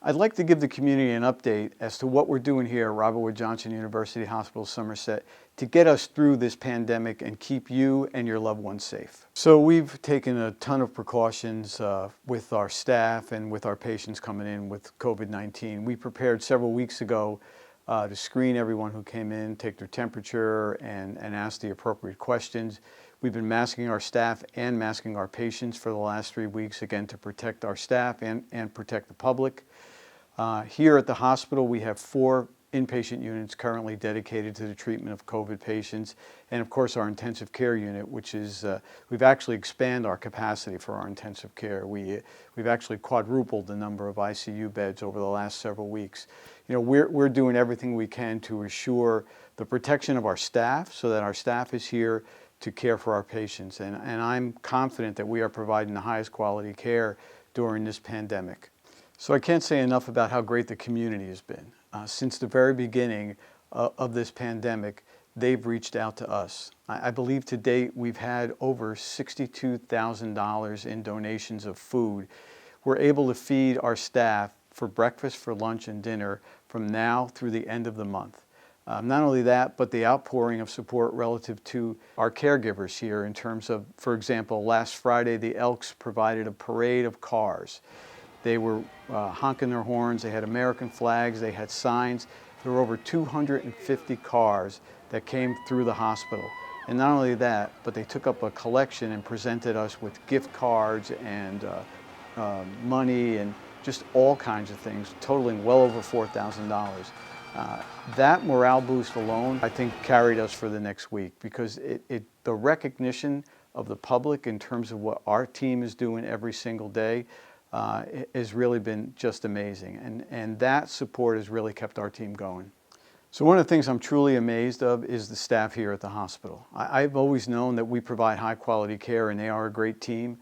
I'd like to give the community an update as to what we're doing here at Robert Wood Johnson University Hospital Somerset to get us through this pandemic and keep you and your loved ones safe. So we've taken a ton of precautions with our staff and with our patients coming in with COVID-19. We prepared several weeks ago to screen everyone who came in, take their temperature, and ask the appropriate questions. We've been masking our staff and masking our patients for the last 3 weeks, again, to protect our staff and protect the public. Here at the hospital, we have 4 inpatient units currently dedicated to the treatment of COVID patients, and of course our intensive care unit, which is, we've actually expanded our capacity for our intensive care. We've actually quadrupled the number of ICU beds over the last several weeks. You know, we're doing everything we can to assure the protection of our staff so that our staff is here to care for our patients, and I'm confident that we are providing the highest quality care during this pandemic. So I can't say enough about how great the community has been. Since the very beginning of this pandemic, they've reached out to us. I believe to date we've had over $62,000 in donations of food. We're able to feed our staff for breakfast, for lunch, and dinner from now through the end of the month. Not only that, but the outpouring of support relative to our caregivers here in terms of, for example, last Friday the Elks provided a parade of cars. They were honking their horns, they had American flags, they had signs. There were over 250 cars that came through the hospital. And not only that, but they took up a collection and presented us with gift cards and money and just all kinds of things, totaling well over $4,000. That morale boost alone, I think, carried us for the next week because the recognition of the public in terms of what our team is doing every single day has really been just amazing, and that support has really kept our team going. So one of the things I'm truly amazed of is the staff here at the hospital. I've always known that we provide high quality care and they are a great team,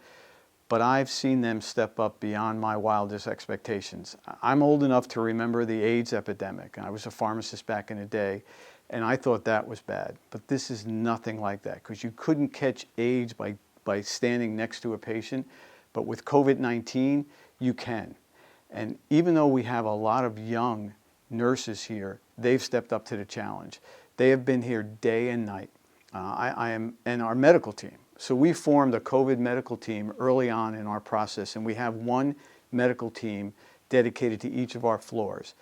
but I've seen them step up beyond my wildest expectations. I'm old enough to remember the AIDS epidemic. I was a pharmacist back in the day, and I thought that was bad, but this is nothing like that because you couldn't catch AIDS by standing next to a patient. But with COVID-19, you can. And even though we have a lot of young nurses here, they've stepped up to the challenge. They have been here day and night. And our medical team. So we formed a COVID medical team early on in our process, and we have one medical team dedicated to each of our floors.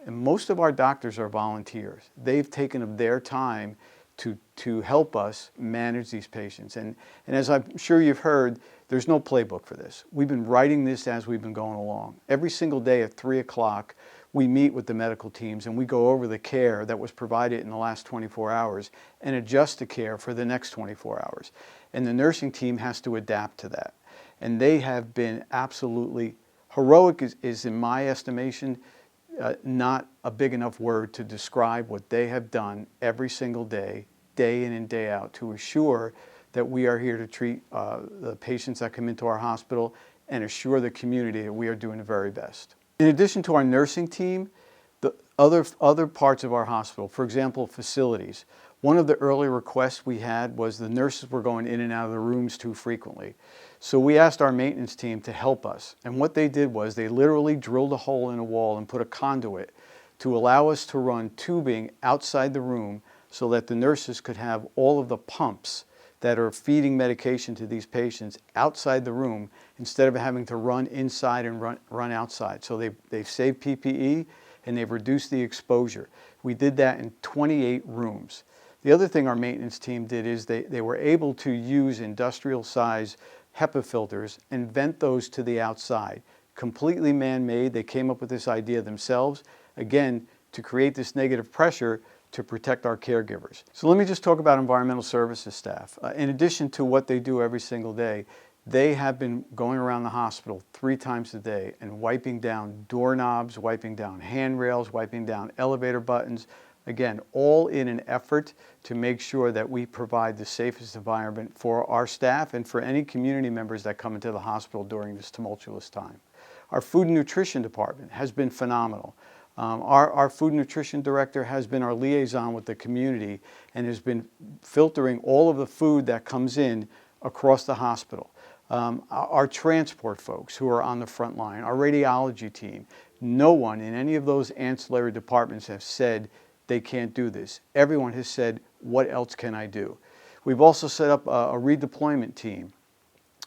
And most of our doctors are volunteers. They've taken of their time to help us manage these patients. And as I'm sure you've heard, there's no playbook for this. We've been writing this as we've been going along. Every single day at 3 o'clock, we meet with the medical teams and we go over the care that was provided in the last 24 hours and adjust the care for the next 24 hours. And the nursing team has to adapt to that. And they have been absolutely heroic, is in my estimation, not a big enough word to describe what they have done every single day, day in and day out, to assure that we are here to treat the patients that come into our hospital and assure the community that we are doing the very best. In addition to our nursing team, the other parts of our hospital, for example, facilities, one of the early requests we had was the nurses were going in and out of the rooms too frequently. So we asked our maintenance team to help us. And what they did was they literally drilled a hole in a wall and put a conduit to allow us to run tubing outside the room so that the nurses could have all of the pumps that are feeding medication to these patients outside the room instead of having to run inside and run outside. So they've saved PPE and they've reduced the exposure. We did that in 28 rooms. The other thing our maintenance team did is they were able to use industrial size HEPA filters and vent those to the outside. Completely man-made. They came up with this idea themselves, again, to create this negative pressure to protect our caregivers. So let me just talk about environmental services staff. In addition to what they do every single day, they have been going around the hospital 3 times a day and wiping down doorknobs, wiping down handrails, wiping down elevator buttons. Again, all in an effort to make sure that we provide the safest environment for our staff and for any community members that come into the hospital during this tumultuous time. Our food and nutrition department has been phenomenal. Our food and nutrition director has been our liaison with the community and has been filtering all of the food that comes in across the hospital. Our transport folks who are on the front line, our radiology team, No one in any of those ancillary departments have said they can't do this. Everyone has said, what else can I do? We've also set up a redeployment team.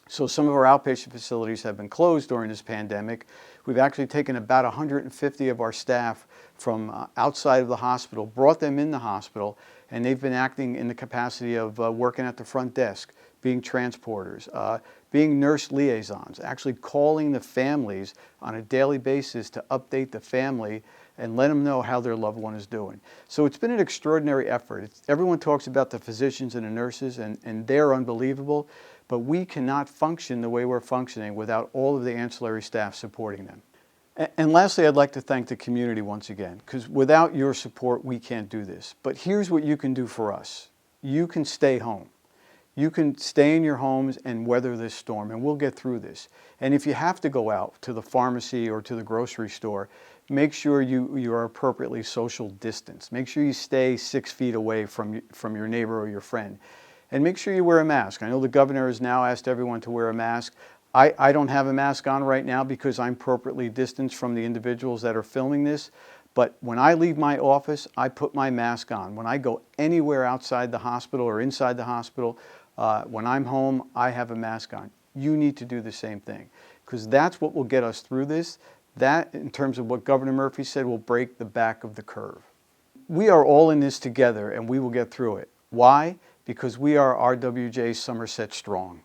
So some of our outpatient facilities have been closed during this pandemic. We've actually taken about 150 of our staff from outside of the hospital, brought them in the hospital, and they've been acting in the capacity of working at the front desk, being transporters, being nurse liaisons, actually calling the families on a daily basis to update the family and let them know how their loved one is doing. So it's been an extraordinary effort. Everyone talks about the physicians and the nurses, and they're unbelievable, but we cannot function the way we're functioning without all of the ancillary staff supporting them. And lastly, I'd like to thank the community once again, because without your support, we can't do this. But here's what you can do for us. You can stay home. You can stay in your homes and weather this storm, and we'll get through this. And if you have to go out to the pharmacy or to the grocery store, make sure you are appropriately social distanced. Make sure you stay 6 feet away from your neighbor or your friend. And make sure you wear a mask. I know the governor has now asked everyone to wear a mask. I don't have a mask on right now because I'm appropriately distanced from the individuals that are filming this. But when I leave my office, I put my mask on. When I go anywhere outside the hospital or inside the hospital, when I'm home, I have a mask on. You need to do the same thing, because that's what will get us through this. That, in terms of what Governor Murphy said, will break the back of the curve. We are all in this together, and we will get through it. Why? Because we are RWJ Somerset strong.